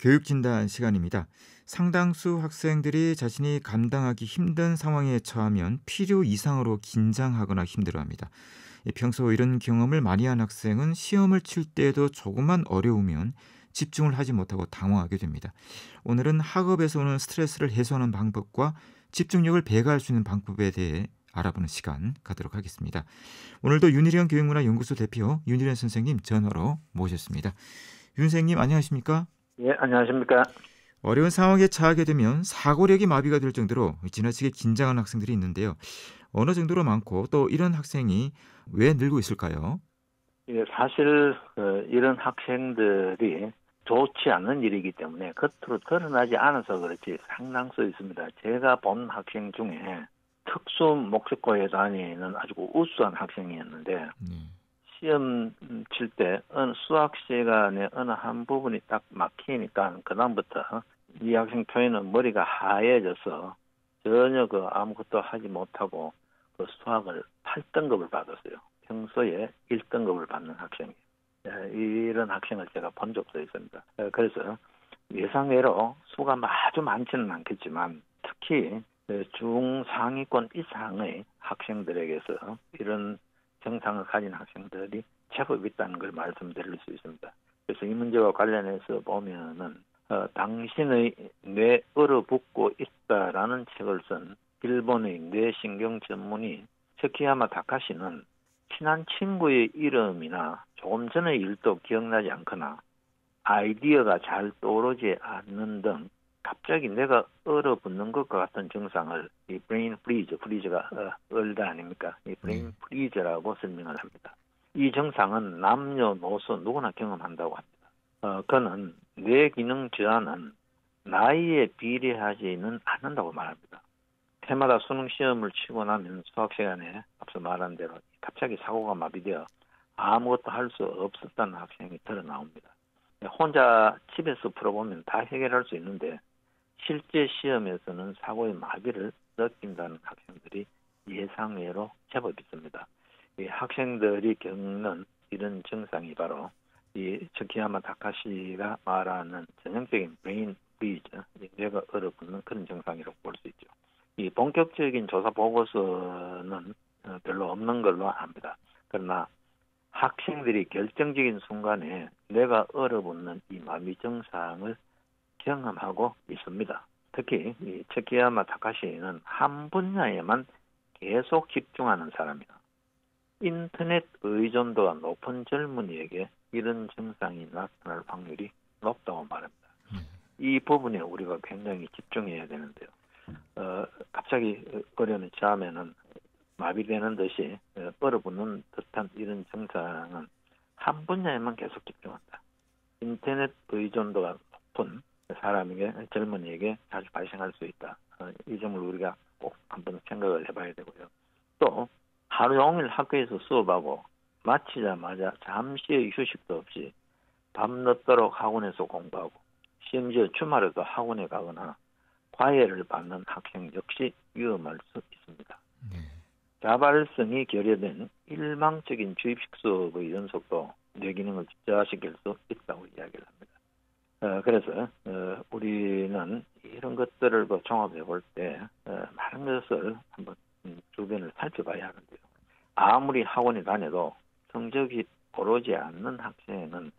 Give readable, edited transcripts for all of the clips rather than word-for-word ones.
교육진단 시간입니다. 상당수 학생들이 자신이 감당하기 힘든 상황에 처하면 필요 이상으로 긴장하거나 힘들어합니다. 평소 이런 경험을 많이 한 학생은 시험을 칠 때에도 조금만 어려우면 집중을 하지 못하고 당황하게 됩니다. 오늘은 학업에서 오는 스트레스를 해소하는 방법과 집중력을 배가할 수 있는 방법에 대해 알아보는 시간 갖도록 하겠습니다. 오늘도 윤희령 교육문화연구소 대표 윤희령 선생님 전화로 모셨습니다. 윤 선생님 안녕하십니까? 예, 안녕하십니까. 어려운 상황에 처하게 되면 사고력이 마비가 될 정도로 지나치게 긴장하는 학생들이 있는데요. 어느 정도로 많고 또 이런 학생이 왜 늘고 있을까요? 예, 사실 이런 학생들이 좋지 않은 일이기 때문에 겉으로 드러나지 않아서 그렇지 상당수 있습니다. 제가 본 학생 중에 특수 목적고에 다니는 아주 우수한 학생이었는데 네. 시험 칠 때 수학 시간에 어느 한 부분이 딱 막히니까 그다음부터 이 학생 표현은 머리가 하얘져서 전혀 아무것도 하지 못하고 수학을 8등급을 받았어요. 평소에 1등급을 받는 학생이에요. 이런 학생을 제가 본 적도 있습니다. 그래서 예상외로 수가 아주 많지는 않겠지만 특히 중상위권 이상의 학생들에게서 이런 정상을 가진 학생들이 제법 있다는 걸 말씀드릴 수 있습니다. 그래서 이 문제와 관련해서 보면은 당신의 뇌 얼어붙고 있다라는 책을 쓴 일본의 뇌신경 전문의 츠키야마 다카시는 친한 친구의 이름이나 조금 전의 일도 기억나지 않거나 아이디어가 잘 떠오르지 않는 등 갑자기 내가 얼어붙는 것과 같은 증상을 이 브레인 프리즈, 프리즈가 얼다 아닙니까? 이 브레인 프리즈라고 설명을 합니다. 이 증상은 남녀노소 누구나 경험한다고 합니다. 그는 뇌 기능 저하는 나이에 비례하지는 않는다고 말합니다. 해마다 수능 시험을 치고 나면 수학 시간에 앞서 말한 대로 갑자기 사고가 마비되어 아무것도 할 수 없었다는 학생이 드러 나옵니다. 혼자 집에서 풀어보면 다 해결할 수 있는데 실제 시험에서는 사고의 마비를 느낀다는 학생들이 예상외로 제법 있습니다. 이 학생들이 겪는 이런 증상이 바로 이 츠키야마 다카시가 말하는 전형적인 브레인 프리즈, 뇌가 얼어붙는 그런 증상이라고 볼 수 있죠. 이 본격적인 조사 보고서는 별로 없는 걸로 압니다. 그러나 학생들이 결정적인 순간에 뇌가 얼어붙는 이 마비 증상을 경험하고 있습니다. 특히 이 츠키야마 다카시는 한 분야에만 계속 집중하는 사람이다. 인터넷 의존도가 높은 젊은이에게 이런 증상이 나타날 확률이 높다고 말합니다. 이 부분에 우리가 굉장히 집중해야 되는데요. 갑자기 어려움이 처하면은 마비되는 듯이 얼어붙는 듯한 이런 증상은 한 분야에만 계속 집중한다. 인터넷 의존도가 높은 사람에게, 젊은이에게 자주 발생할 수 있다. 이 점을 우리가 꼭 한번 생각을 해봐야 되고요. 또 하루 종일 학교에서 수업하고 마치자마자 잠시의 휴식도 없이 밤늦도록 학원에서 공부하고 심지어 주말에도 학원에 가거나 과외를 받는 학생 역시 위험할 수 있습니다. 자발성이 결여된 일방적인 주입식 수업의 연속도 뇌 기능을 저하시킬 수 있다고 이야기를 합니다. 그래서 우리는 이런 것들을 종합해 볼 때 많은 것을 한번 주변을 살펴봐야 하는데요. 아무리 학원에 다녀도 성적이 오르지 않는 학생은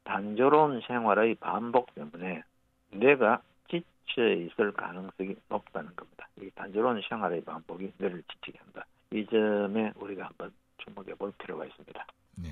단조로운 생활의 반복 때문에 뇌가 지쳐 있을 가능성이 높다는 겁니다. 이 단조로운 생활의 반복이 뇌를 지치게 한다. 이 점에 우리가 한번 주목해 볼 필요가 있습니다. 네.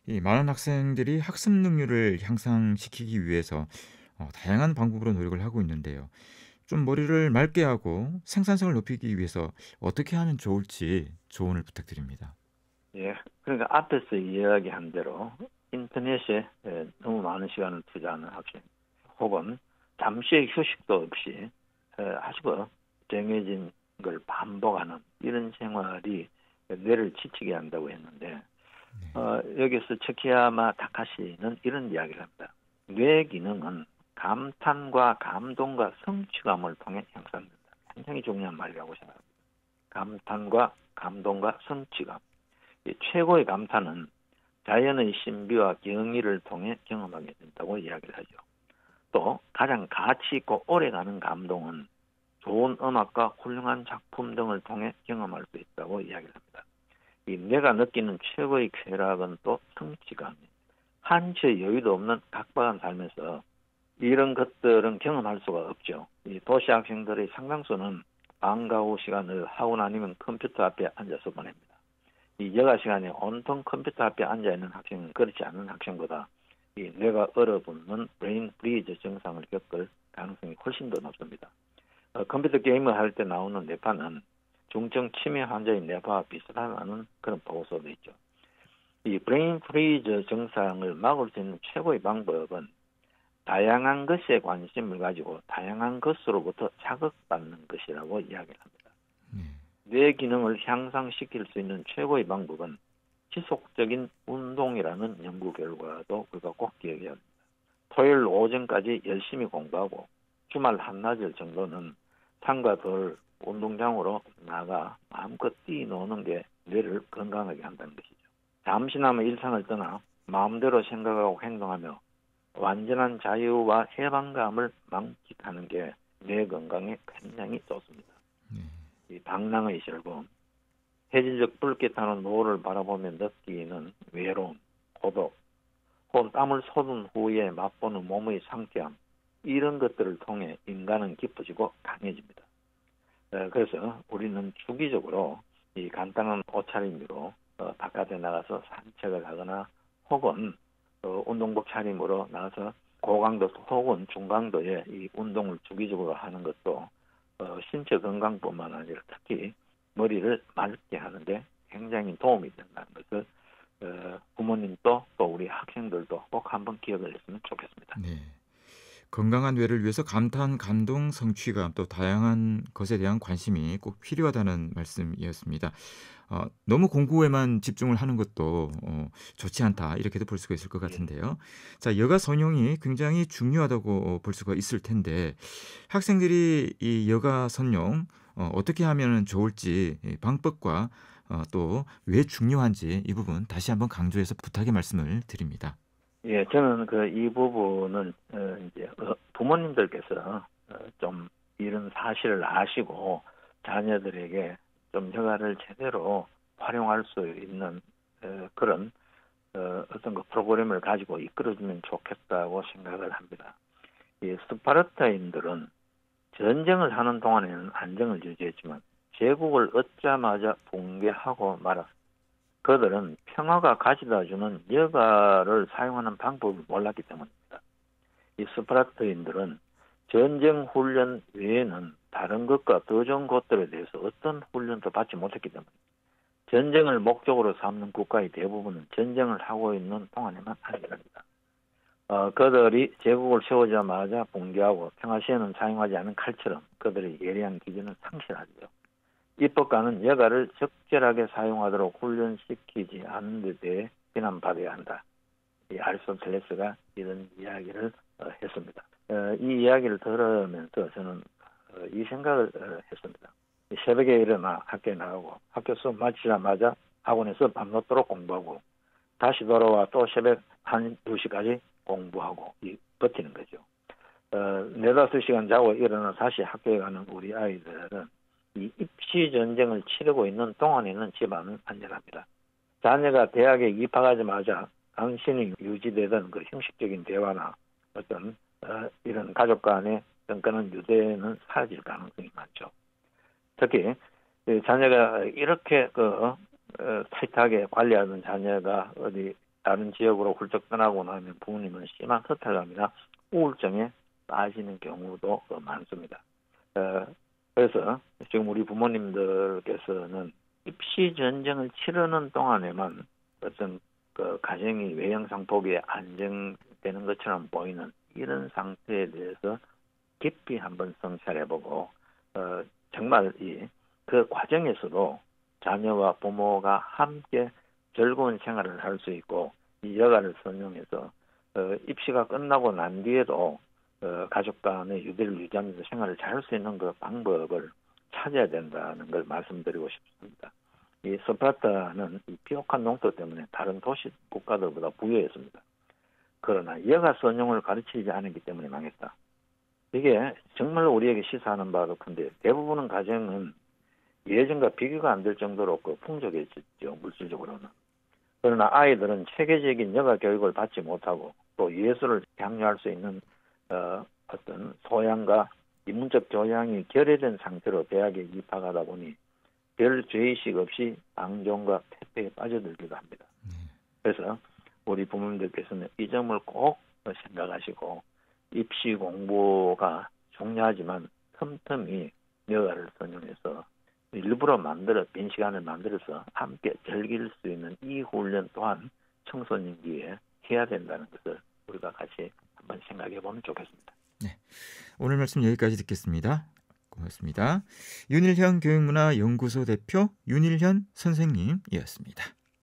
이 많은 학생들이 학습 능률을 향상시키기 위해서 다양한 방법으로 노력을 하고 있는데요. 좀 머리를 맑게 하고 생산성을 높이기 위해서 어떻게 하면 좋을지 조언을 부탁드립니다. 예, 그러니까 앞에서 이야기한 대로 인터넷에 너무 많은 시간을 투자하는 학생, 혹은 잠시의 휴식도 없이 아주 정해진 걸 반복하는 이런 생활이 뇌를 지치게 한다고 했는데 여기서 츠키야마 다카시는 이런 이야기를 합니다. 뇌 기능은 감탄과 감동과 성취감을 통해 향상된다. 굉장히 중요한 말이라고 생각합니다. 감탄과 감동과 성취감. 이 최고의 감탄은 자연의 신비와 경이를 통해 경험하게 된다고 이야기를 하죠. 또 가장 가치 있고 오래가는 감동은 좋은 음악과 훌륭한 작품 등을 통해 경험할 수 있다고 이야기를 합니다. 이 내가 느끼는 최고의 쾌락은 또 성취감입니다. 한치의 여유도 없는 각박한 삶에서 이런 것들은 경험할 수가 없죠. 이 도시 학생들의 상당수는 방과 후 시간을 학원 아니면 컴퓨터 앞에 앉아서 보냅니다. 이 여가 시간에 온통 컴퓨터 앞에 앉아있는 학생은 그렇지 않은 학생보다 이 뇌가 얼어붙는 브레인 프리즈 증상을 겪을 가능성이 훨씬 더 높습니다. 컴퓨터 게임을 할 때 나오는 뇌파는 중증 치매 환자의 뇌파와 비슷하다는 그런 보고서도 있죠. 이 브레인 프리즈 증상을 막을 수 있는 최고의 방법은 다양한 것에 관심을 가지고 다양한 것으로부터 자극받는 것이라고 이야기를 합니다. 뇌 기능을 향상시킬 수 있는 최고의 방법은 지속적인 운동이라는 연구 결과도 우리가 꼭 기억해야 합니다. 토요일 오전까지 열심히 공부하고 주말 한낮일 정도는 산과 돌 운동장으로 나가 마음껏 뛰노는 게 뇌를 건강하게 한다는 것이죠. 잠시나마 일상을 떠나 마음대로 생각하고 행동하며 완전한 자유와 해방감을 만끽하는 게 뇌 건강에 굉장히 좋습니다. 이 방랑의 즐거움, 해질녘 붉게 타는 노을을 바라보며 느끼는 외로움, 고독, 혹은 땀을 쏟은 후에 맛보는 몸의 상쾌함, 이런 것들을 통해 인간은 깊어지고 강해집니다. 그래서 우리는 주기적으로 이 간단한 옷차림으로 바깥에 나가서 산책을 하거나 혹은 운동복 차림으로 나가서 고강도 혹은 중강도의 이 운동을 주기적으로 하는 것도 신체 건강뿐만 아니라 특히 머리를 맑게 하는데 굉장히 도움이 된다는 것을 부모님도 또 우리 학생들도 꼭 한번 기억을 했으면 좋겠습니다. 네. 건강한 뇌를 위해서 감탄, 감동, 성취감 또 다양한 것에 대한 관심이 꼭 필요하다는 말씀이었습니다. 너무 공부에만 집중을 하는 것도 좋지 않다 이렇게도 볼 수가 있을 것 같은데요. 자, 여가 선용이 굉장히 중요하다고 볼 수가 있을 텐데 학생들이 이 여가 선용 어떻게 하면 좋을지 방법과 또 왜 중요한지 이 부분 다시 한번 강조해서 부탁의 말씀을 드립니다. 예, 저는 이 부분은 이제 부모님들께서 좀 이런 사실을 아시고 자녀들에게 좀 여가를 제대로 활용할 수 있는 그런 어떤 그 프로그램을 가지고 이끌어주면 좋겠다고 생각을 합니다. 이 스파르타인들은 전쟁을 하는 동안에는 안정을 유지했지만 제국을 얻자마자 붕괴하고 말았습니다. 그들은 평화가 가져다주는 여가를 사용하는 방법을 몰랐기 때문입니다. 이 스파르타인들은 전쟁 훈련 외에는 다른 것과 더 좋은 것들에 대해서 어떤 훈련도 받지 못했기 때문입니다. 전쟁을 목적으로 삼는 국가의 대부분은 전쟁을 하고 있는 동안에만 안전합니다. 그들이 제국을 세우자마자 붕괴하고 평화 시에는 사용하지 않은 칼처럼 그들의 예리한 기준은 상실하죠. 입법가는 여가를 적절하게 사용하도록 훈련시키지 않는 데 대해 비난받아야 한다. 이 아리스토텔레스가 이런 이야기를 했습니다. 이 이야기를 들으면서 저는 이 생각을 했습니다. 새벽에 일어나 학교에 나가고 학교 수업 마치자마자 학원에서 밤늦도록 공부하고 다시 돌아와 또 새벽 1, 2시까지 공부하고 버티는 거죠. 4-5시간 자고 일어나 다시 학교에 가는 우리 아이들은 이 입시 전쟁을 치르고 있는 동안에는 집안은 안전합니다. 자녀가 대학에 입학하자마자 당신이 유지되던 그 형식적인 대화나 어떤 이런 가족 간의 끈끈한 유대는 사라질 가능성이 많죠. 특히 자녀가 이렇게 타이트하게 관리하는 자녀가 어디 다른 지역으로 훌쩍 떠나고 나면 부모님은 심한 허탈감이나 우울증에 빠지는 경우도 많습니다. 그래서 지금 우리 부모님들께서는 입시 전쟁을 치르는 동안에만 어떤 가정이 외형상폭이 안정되는 것처럼 보이는 이런 상태에 대해서 깊이 한번 성찰해보고 정말 그 과정에서도 자녀와 부모가 함께 즐거운 생활을 할 수 있고 이 여가를 선용해서 입시가 끝나고 난 뒤에도 가족 간의 유대를 유지하면서 생활을 잘 할 수 있는 그 방법을 찾아야 된다는 걸 말씀드리고 싶습니다. 이 스파르타는 이 비옥한 농토 때문에 다른 도시 국가들보다 부유했습니다. 그러나 여가 선용을 가르치지 않았기 때문에 망했다. 이게 정말 우리에게 시사하는 바가 큰데 대부분의 가정은 예전과 비교가 안 될 정도로 풍족해졌죠. 물질적으로는. 그러나 아이들은 체계적인 여가 교육을 받지 못하고 또 예술을 향유할 수 있는 어떤 소양과 인문적 교양이 결여된 상태로 대학에 입학하다 보니 별 죄의식 없이 방종과 패배에 빠져들기도 합니다. 그래서 우리 부모님들께서는 이 점을 꼭 생각하시고 입시 공부가 중요하지만 틈틈이 여가를 선용해서 일부러 빈 시간을 만들어서 함께 즐길 수 있는 이 훈련 또한 청소년기에 해야 된다는 것을 우리가 같이 한번 생각해 보면 좋겠습니다. 네, 오늘 말씀 여기까지 듣겠습니다. 고맙습니다. 윤일현 교육문화연구소 대표 윤일현 선생님이었습니다.